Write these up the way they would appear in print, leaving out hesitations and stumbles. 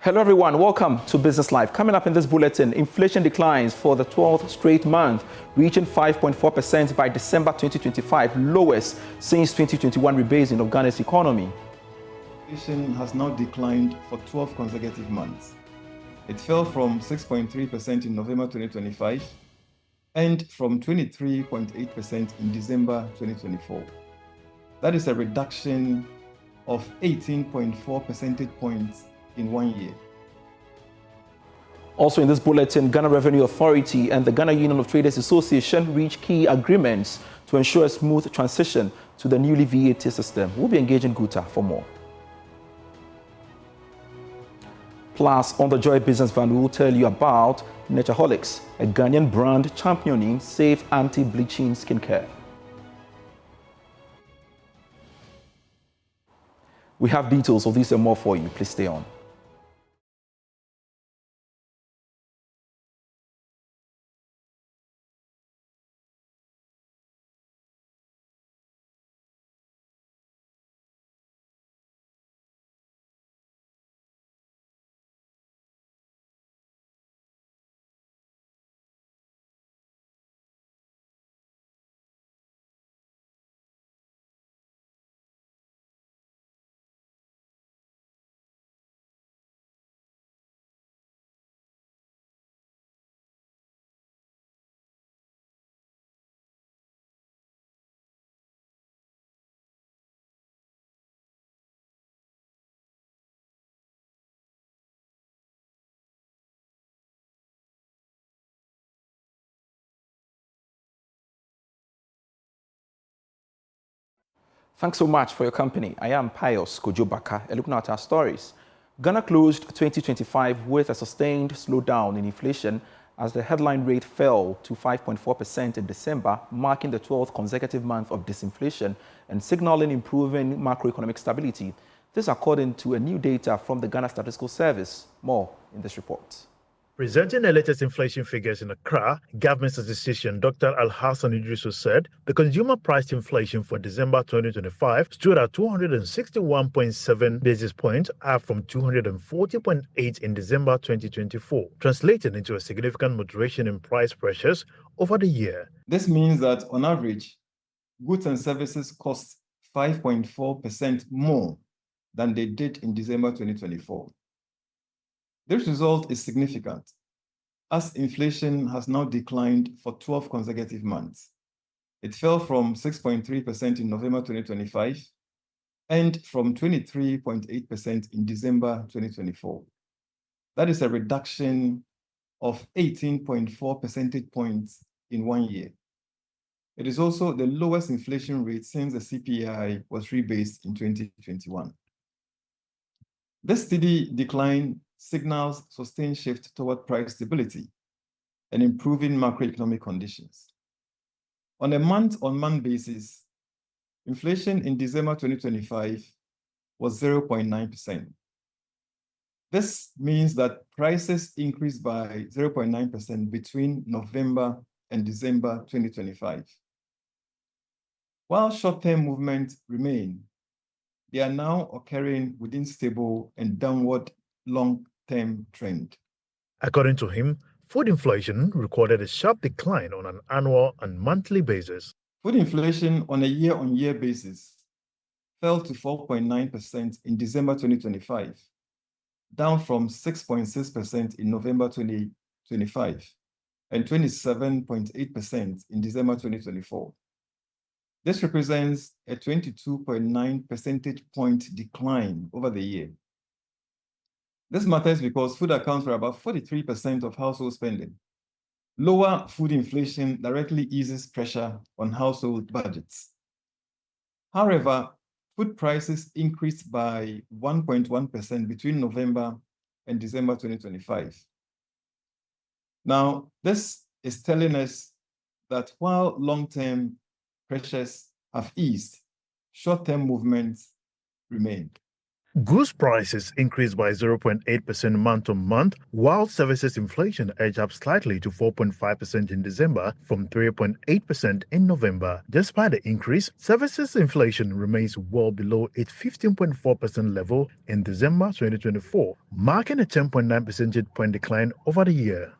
Hello everyone, welcome to Business Live. Coming up in this bulletin, inflation declines for the 12th straight month, reaching 5.4% by December 2025, lowest since 2021 rebasing of Ghana's economy. Inflation has now declined for 12 consecutive months. It fell from 6.3% in November 2025 and from 23.8% in December 2024. That is a reduction of 18.4 percentage points in 1 year. Also in this bulletin, Ghana Revenue Authority and the Ghana Union of Traders Association reached key agreements to ensure a smooth transition to the newly VAT system. We'll be engaging GUTA for more. Plus, on the Joy Business Van, we will tell you about Natureholics, a Ghanaian brand championing safe anti-bleaching skincare. We have details of this and more for you. Please stay on. Thanks so much for your company. I am Pius Kojobaka, and looking at our stories. Ghana closed 2025 with a sustained slowdown in inflation as the headline rate fell to 5.4% in December, marking the 12th consecutive month of disinflation and signaling improving macroeconomic stability. This according to a new data from the Ghana Statistical Service. More in this report. Presenting the latest inflation figures in Accra, Government Statistician Dr. Al-Hassan Idrisu said the consumer price inflation for December 2025 stood at 261.7 basis points, up from 240.8 in December 2024, translating into a significant moderation in price pressures over the year. This means that on average, goods and services cost 5.4% more than they did in December 2024. This result is significant, as inflation has now declined for 12 consecutive months. It fell from 6.3% in November 2025 and from 23.8% in December 2024. That is a reduction of 18.4 percentage points in 1 year. It is also the lowest inflation rate since the CPI was rebased in 2021. This steady decline signals sustained shift toward price stability and improving macroeconomic conditions. On a month-on-month basis, inflation in December 2025 was 0.9%. This means that prices increased by 0.9% between November and December 2025. While short-term movements remain, they are now occurring within stable and downward long-term trend. According to him, food inflation recorded a sharp decline on an annual and monthly basis. Food inflation on a year-on-year basis fell to 4.9% in December 2025, down from 6.6% in November 2025 and 27.8% in December 2024. This represents a 22.9 percentage point decline over the year. This matters because food accounts for about 43% of household spending. Lower food inflation directly eases pressure on household budgets. However, food prices increased by 1.1% between November and December 2025. Now, this is telling us that while long-term pressures have eased, short-term movements remain. Goods prices increased by 0.8% month-on-month, while services inflation edged up slightly to 4.5% in December from 3.8% in November. Despite the increase, services inflation remains well below its 15.4% level in December 2024, marking a 10.9 percentage point decline over the year.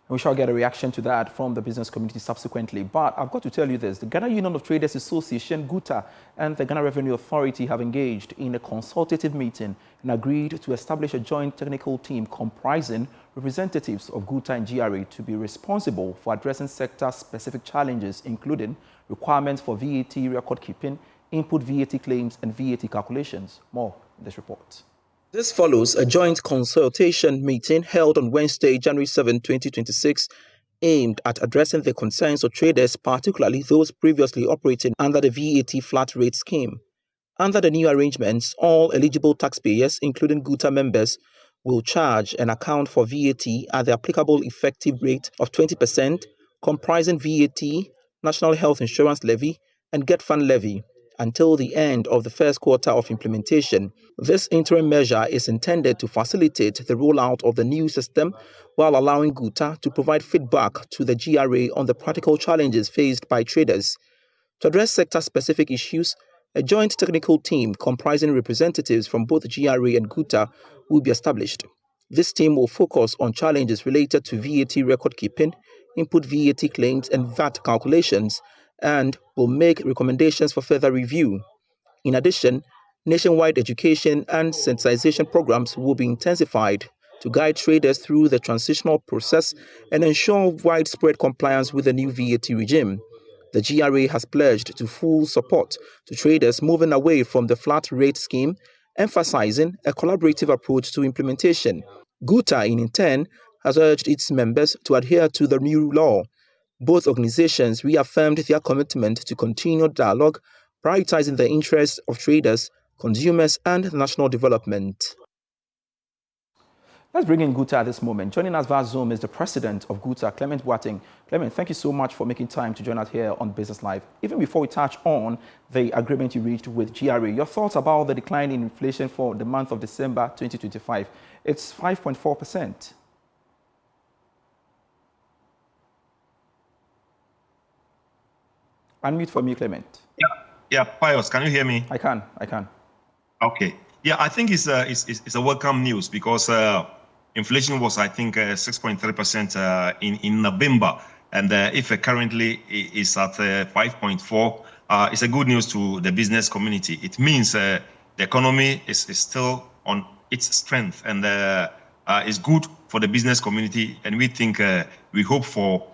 We shall get a reaction to that from the business community subsequently. But I've got to tell you this. The Ghana Union of Traders Association, GUTA, and the Ghana Revenue Authority have engaged in a consultative meeting and agreed to establish a joint technical team comprising representatives of GUTA and GRA to be responsible for addressing sector-specific challenges, including requirements for VAT record keeping, input VAT claims, and VAT calculations. More in this report. This follows a joint consultation meeting held on Wednesday, January 7, 2026, aimed at addressing the concerns of traders, particularly those previously operating under the VAT flat rate scheme. Under the new arrangements, all eligible taxpayers, including GUTA members, will charge and account for VAT at the applicable effective rate of 20%, comprising VAT, National Health Insurance Levy, and Get Fund Levy, until the end of the first quarter of implementation. This interim measure is intended to facilitate the rollout of the new system while allowing GUTA to provide feedback to the GRA on the practical challenges faced by traders. To address sector-specific issues, a joint technical team comprising representatives from both GRA and GUTA will be established. This team will focus on challenges related to VAT record keeping, input VAT claims, and VAT calculations, and will make recommendations for further review. In addition, nationwide education and sensitization programs will be intensified to guide traders through the transitional process and ensure widespread compliance with the new VAT regime. The GRA has pledged to full support to traders moving away from the flat rate scheme, emphasizing a collaborative approach to implementation. GUTA, in turn, has urged its members to adhere to the new law. Both organizations reaffirmed their commitment to continued dialogue, prioritizing the interests of traders, consumers, and national development. Let's bring in GUTA at this moment. Joining us via Zoom is the president of GUTA, Clement Boateng. Clement, thank you so much for making time to join us here on Business Live. Even before we touch on the agreement you reached with GRA, your thoughts about the decline in inflation for the month of December 2025. It's 5.4%. Unmute for me, Clement. Yeah, Pius, can you hear me? I can. Okay. Yeah, I think it's a welcome news because inflation was, I think, 6.3% in November, and if it currently is at 5.4, it's a good news to the business community. It means the economy is still on its strength, and it's good for the business community, and we hope for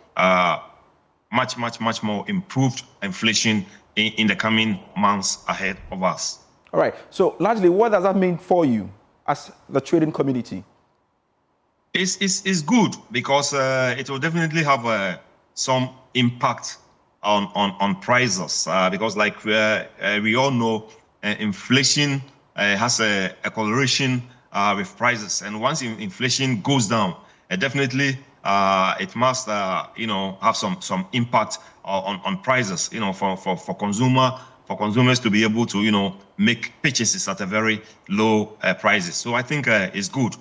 much more improved inflation in the coming months ahead of us. All right. So largely, what does that mean for you as the trading community? It's good because it will definitely have some impact on prices because, like we all know, inflation has a correlation with prices, and once inflation goes down, definitely it must have some impact on prices, for consumers to be able to make purchases at a very low prices. So I think it's good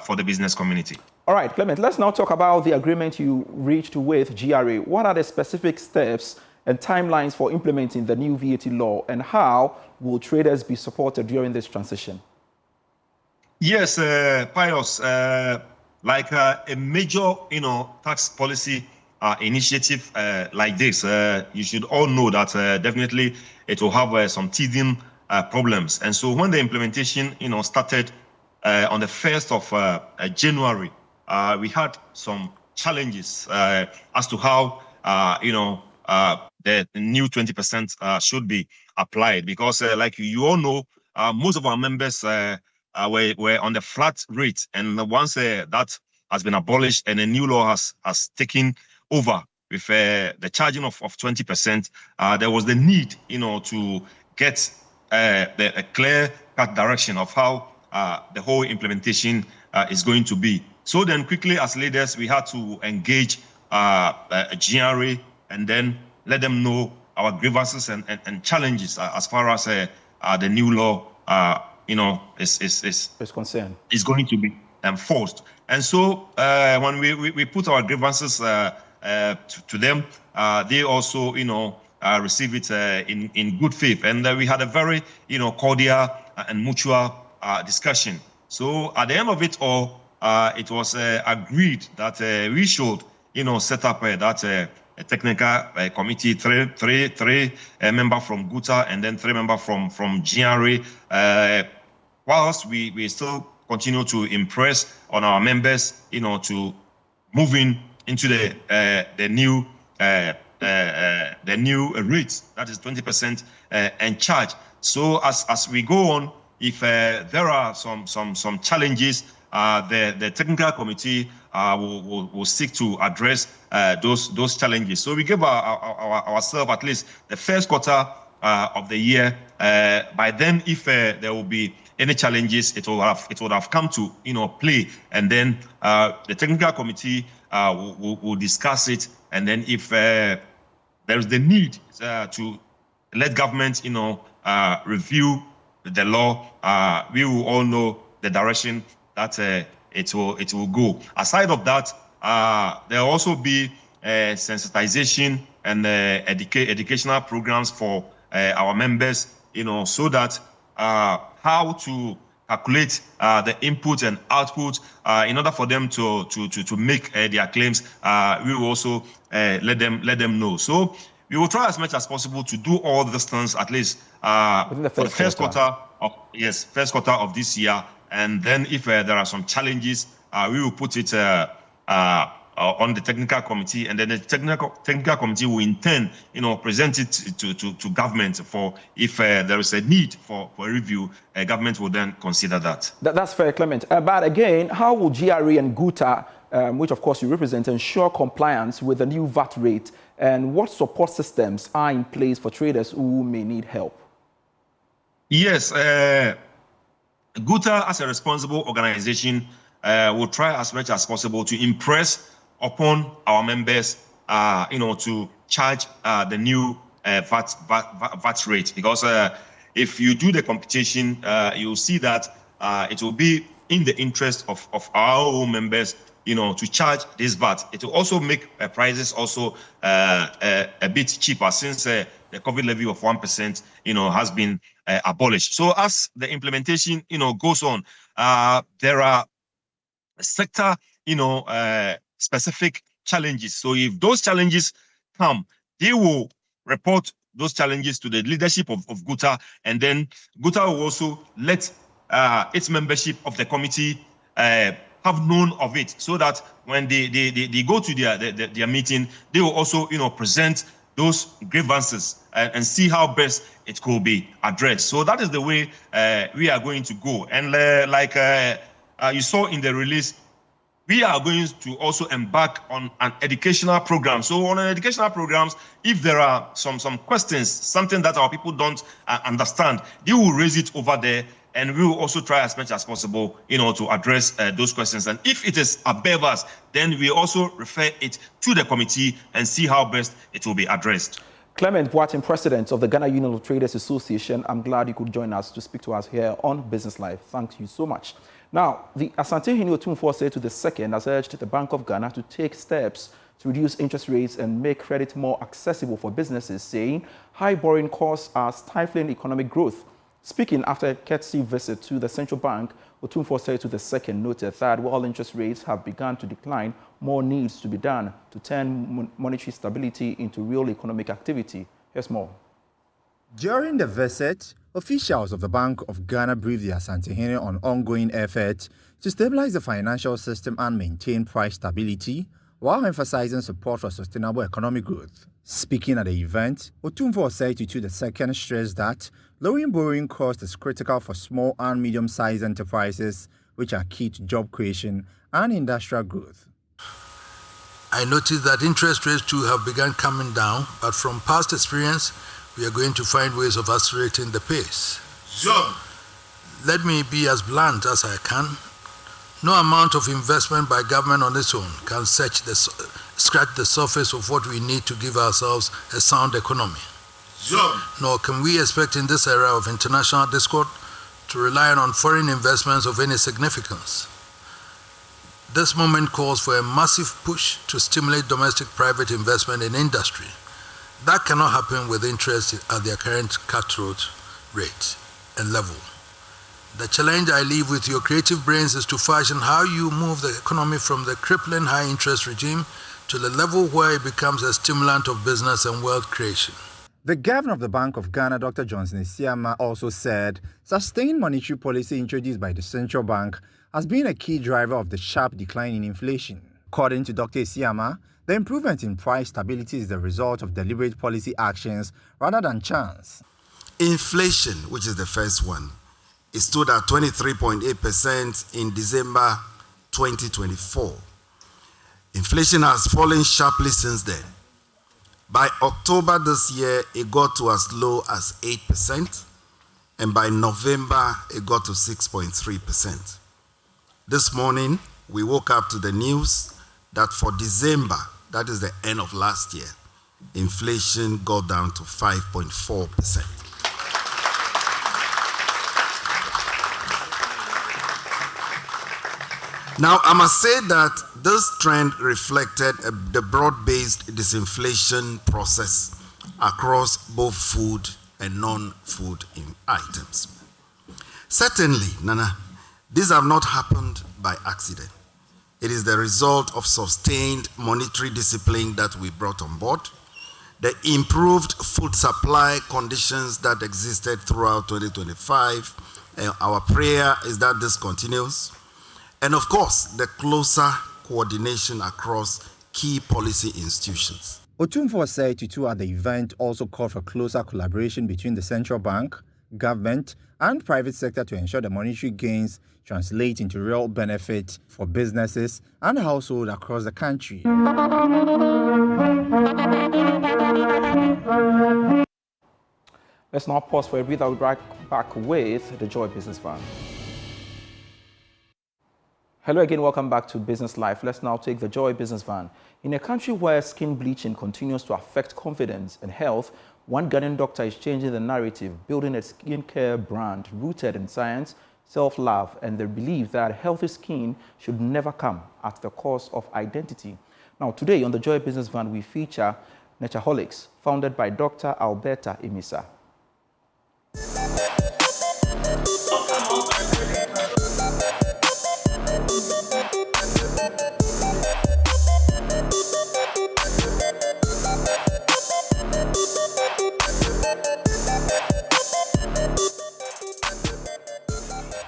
for the business community. All right, Clement, let's now talk about the agreement you reached with GRA. What are the specific steps and timelines for implementing the new VAT law, and how will traders be supported during this transition? Yes, Pius, like a major, tax policy initiative like this, you should all know that definitely it will have some teething problems. And so when the implementation, started on the 1st of January, we had some challenges as to how, the new 20% should be applied. Because like you all know, most of our members were on the flat rate. And once that has been abolished and a new law has taken over with the charging of 20%, there was the need, to get a clear-cut direction of how the whole implementation is going to be. So then quickly as leaders, we had to engage a GRA and then let them know our grievances and challenges as far as the new law, is concerned, is going to be enforced. And so when we put our grievances to them, they also, receive it in good faith. And we had a very, cordial and mutual discussion. So at the end of it all, it was agreed that we should, set up that a technical committee, three members from GUTA and then 3 members from GRA, whilst we still continue to impress on our members, to moving into the new rates, that is 20% and charge. So as we go on, if there are some challenges, the technical committee will seek to address those challenges. So we give ourselves at least the first quarter of the year. By then, if there will be any challenges, it would have come to play, and then the technical committee will discuss it, and then if there is the need to let government review the law, we will all know the direction that it will go. Aside of that, there will also be sensitization and educational programs for our members, so that how to calculate the input and output in order for them to make their claims. We will also let them know. So we will try as much as possible to do all these things at least for the first quarter of this year. And then if there are some challenges, we will put it on the technical committee, and then the technical committee will in turn, present it to government for if there is a need for a review. Government will then consider that. That's fair, Clement. But again, how will GRA and GUTA, which of course you represent, ensure compliance with the new VAT rate, and what support systems are in place for traders who may need help? Yes, GUTA, as a responsible organization, will try as much as possible to impress upon our members, to charge the new VAT rate. Because if you do the computation, you'll see that it will be in the interest of our own members, to charge this VAT. It will also make prices also a bit cheaper, since the COVID levy of 1%, has been abolished. So as the implementation, goes on, there are sector, specific challenges. So if those challenges come, they will report those challenges to the leadership of GUTA, and then GUTA will also let its membership of the committee have known of it, so that when they go to their meeting, they will also present those grievances and see how best it could be addressed. So that is the way we are going to go. And like you saw in the release, we are going to also embark on an educational program. So on an educational programs, if there are some questions, something that our people don't understand, they will raise it over there, and we will also try as much as possible, to address those questions. And if it is above us, then we also refer it to the committee and see how best it will be addressed. Clement Boateng, President of the Ghana Union of Traders Association, I'm glad you could join us to speak to us here on Business Live. Thank you so much. Now, the Asantehene Otumfuo said to the second has urged the Bank of Ghana to take steps to reduce interest rates and make credit more accessible for businesses, saying high borrowing costs are stifling economic growth. Speaking after a courtesy visit to the central bank, Otumfuo said to the second noted that while interest rates have begun to decline, more needs to be done to turn monetary stability into real economic activity. Here's more. During the visit, officials of the Bank of Ghana briefed the Asantehene on ongoing efforts to stabilize the financial system and maintain price stability, while emphasizing support for sustainable economic growth. Speaking at the event, Otumfuo said to the second stressed that lowering borrowing costs is critical for small and medium-sized enterprises, which are key to job creation and industrial growth. I noticed that interest rates too have begun coming down, but from past experience, we are going to find ways of accelerating the pace. Let me be as blunt as I can. No amount of investment by government on its own can scratch the surface of what we need to give ourselves a sound economy. Nor can we expect in this era of international discord to rely on foreign investments of any significance. This moment calls for a massive push to stimulate domestic private investment in industry. That cannot happen with interest at their current cutthroat rate and level. The challenge I leave with your creative brains is to fashion how you move the economy from the crippling high interest regime to the level where it becomes a stimulant of business and wealth creation. The governor of the Bank of Ghana, Dr. Johnson Isiama, also said sustained monetary policy introduced by the central bank has been a key driver of the sharp decline in inflation. According to Dr. Isiama, the improvement in price stability is the result of deliberate policy actions rather than chance. Inflation, which is the first one, it stood at 23.8% in December 2024. Inflation has fallen sharply since then. By October this year, it got to as low as 8%, and by November, it got to 6.3%. This morning, we woke up to the news that for December, that is the end of last year, inflation got down to 5.4%. Now, I must say that this trend reflected the broad-based disinflation process across both food and non-food items. Certainly, Nana, these have not happened by accident. It is the result of sustained monetary discipline that we brought on board, the improved food supply conditions that existed throughout 2025, and our prayer is that this continues, and of course, the closer coordination across key policy institutions. Otumfuo said Tutu at the event also called for closer collaboration between the central bank, government, and private sector to ensure the monetary gains translate into real benefit for businesses and households across the country. Let's now pause for a bit. I'll be right back with the Joy Business Van. Hello again, welcome back to Business Life. Let's now take the Joy Business Van. In a country where skin bleaching continues to affect confidence and health, one Ghanaian doctor is changing the narrative, building a skincare brand rooted in science, self-love, and the belief that healthy skin should never come at the cost of identity. Now, today on the Joy Business Van, we feature Natureholics, founded by Dr. Alberta Emisa.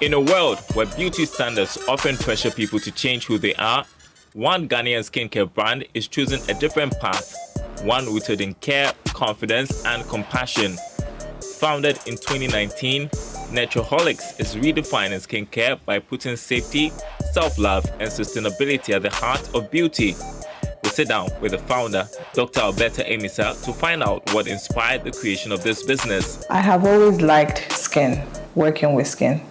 In a world where beauty standards often pressure people to change who they are, one Ghanaian skincare brand is choosing a different path, one rooted in care, confidence, and compassion. Founded in 2019, Natureholics is redefining skincare by putting safety, self-love, and sustainability at the heart of beauty. We sit down with the founder, Dr. Alberta Emisa, to find out what inspired the creation of this business. I have always liked skin, working with skin.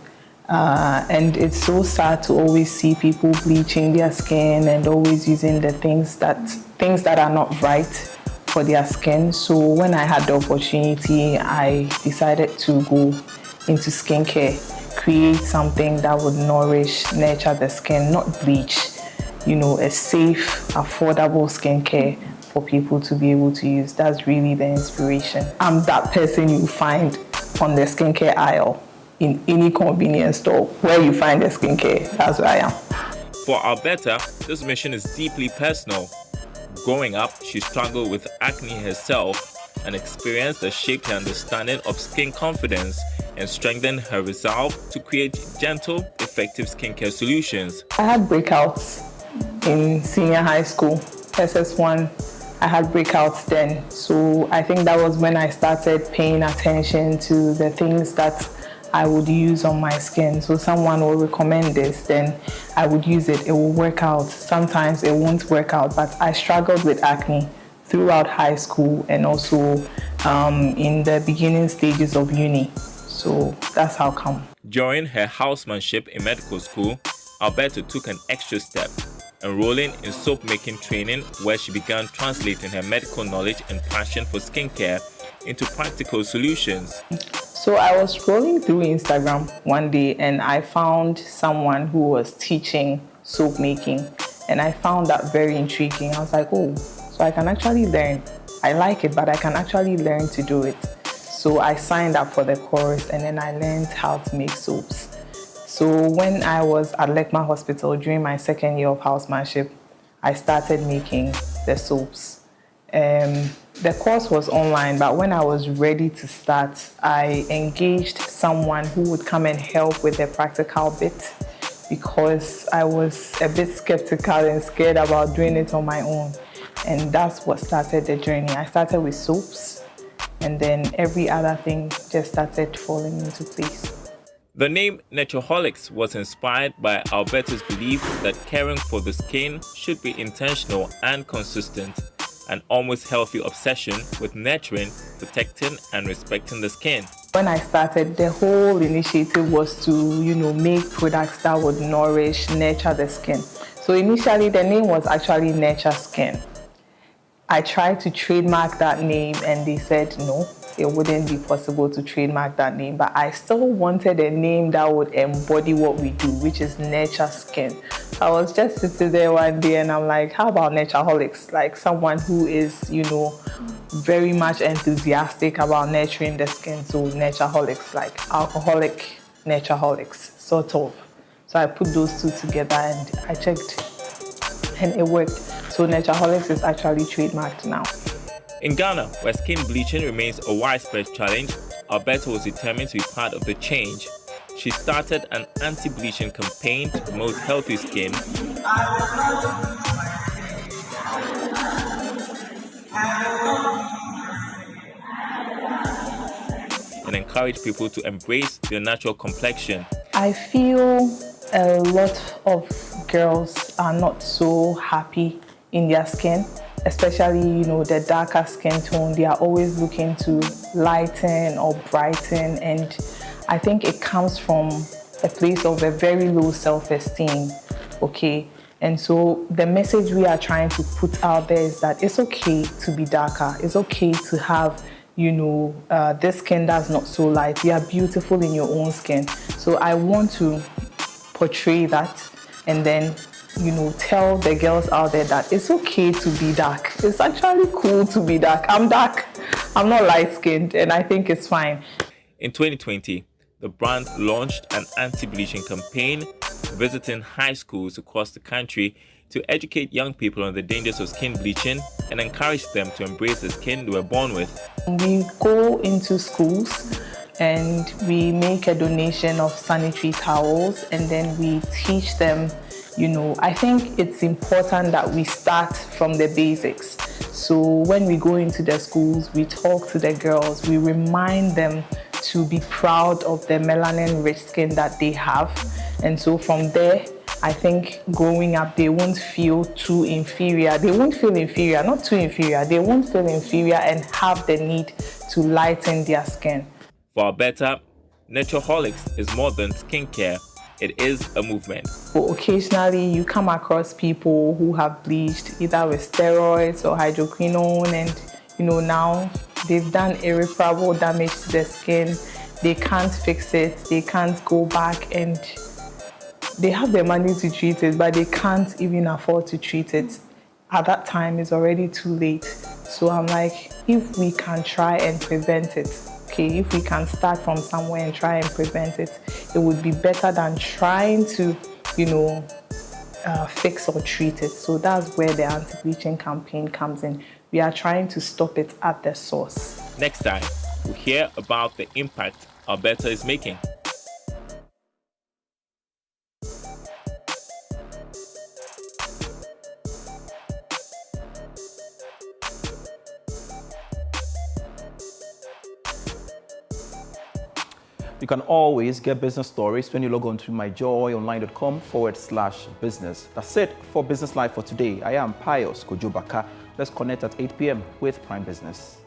And it's so sad to always see people bleaching their skin and always using the things that are not right for their skin. So when I had the opportunity, I decided to go into skincare, create something that would nourish, nurture the skin, not bleach. You know, a safe, affordable skincare for people to be able to use. That's really the inspiration. I'm that person you find on the skincare aisle in any convenience store where you find the skincare. That's where I am. For Alberta, this mission is deeply personal. Growing up, she struggled with acne herself, an experience that shaped her understanding of skin confidence and strengthened her resolve to create gentle, effective skincare solutions. I had breakouts in senior high school, SS1. I had breakouts then. So I think that was when I started paying attention to the things that I would use on my skin. So someone will recommend this, then I would use it. It will work out. Sometimes it won't work out, but I struggled with acne throughout high school and also in the beginning stages of uni. So that's how come. During her housemanship in medical school, Alberta took an extra step, enrolling in soap making training, where she began translating her medical knowledge and passion for skincare into practical solutions. So I was scrolling through Instagram one day and I found someone who was teaching soap making, and I found that very intriguing. I was like, oh, so I can actually learn. I like it, but I can actually learn to do it. So I signed up for the course and then I learned how to make soaps. So when I was at Lekma Hospital during my second year of housemanship, I started making the soaps. The course was online, but when I was ready to start, I engaged someone who would come and help with the practical bit, because I was a bit skeptical and scared about doing it on my own. And that's what started the journey. I started with soaps, and then every other thing just started falling into place. The name Natureholics was inspired by Alberto's belief that caring for the skin should be intentional and consistent, an almost healthy obsession with nurturing, protecting, and respecting the skin. When I started, the whole initiative was to, make products that would nourish, nurture the skin. So initially, the name was actually Nurture Skin. I tried to trademark that name and they said no, it wouldn't be possible to trademark that name, but I still wanted a name that would embody what we do, which is Nurture Skin. I was just sitting there one day and I'm like, how about Natureholics? Like someone who is, very much enthusiastic about nurturing the skin. So Natureholics, like alcoholic Natureholics, sort of. So I put those two together and I checked and it worked. So Natureholics is actually trademarked now. In Ghana, where skin bleaching remains a widespread challenge, Alberta was determined to be part of the change. She started an anti-bleaching campaign to promote healthy skin and encourage people to embrace their natural complexion. I feel a lot of girls are not so happy in their skin, especially, the darker skin tone. They are always looking to lighten or brighten, and I think it comes from a place of a very low self-esteem, okay? And so the message we are trying to put out there is that it's okay to be darker. It's okay to have, this skin that's not so light. You are beautiful in your own skin. So I want to portray that and then, tell the girls out there that it's okay to be dark. It's actually cool to be dark. I'm dark. I'm not light-skinned, and I think it's fine. In 2020, the brand launched an anti-bleaching campaign, visiting high schools across the country to educate young people on the dangers of skin bleaching and encourage them to embrace the skin they were born with. We go into schools and we make a donation of sanitary towels, and then we teach them, I think it's important that we start from the basics. So when we go into the schools, we talk to the girls, we remind them to be proud of the melanin-rich skin that they have. And so from there, I think growing up, they won't feel too inferior. They won't feel inferior, not too inferior. They won't feel inferior and have the need to lighten their skin. For Alberta, Natureholics is more than skincare. It is a movement. So occasionally, you come across people who have bleached either with steroids or hydroquinone, and now they've done irreparable damage to the skin. They can't fix it. They can't go back, and they have the money to treat it, but they can't even afford to treat it. At that time, it's already too late. So I'm like, if we can try and prevent it, okay, if we can start from somewhere and try and prevent it, it would be better than trying to, fix or treat it. So that's where the anti-bleaching campaign comes in. We are trying to stop it at the source. Next time, we'll hear about the impact Alberta is making. You can always get business stories when you log on to myjoyonline.com/business. That's it for Business Live for today. I am Pius Kojo Baka. Let's connect at 8 p.m. with Prime Business.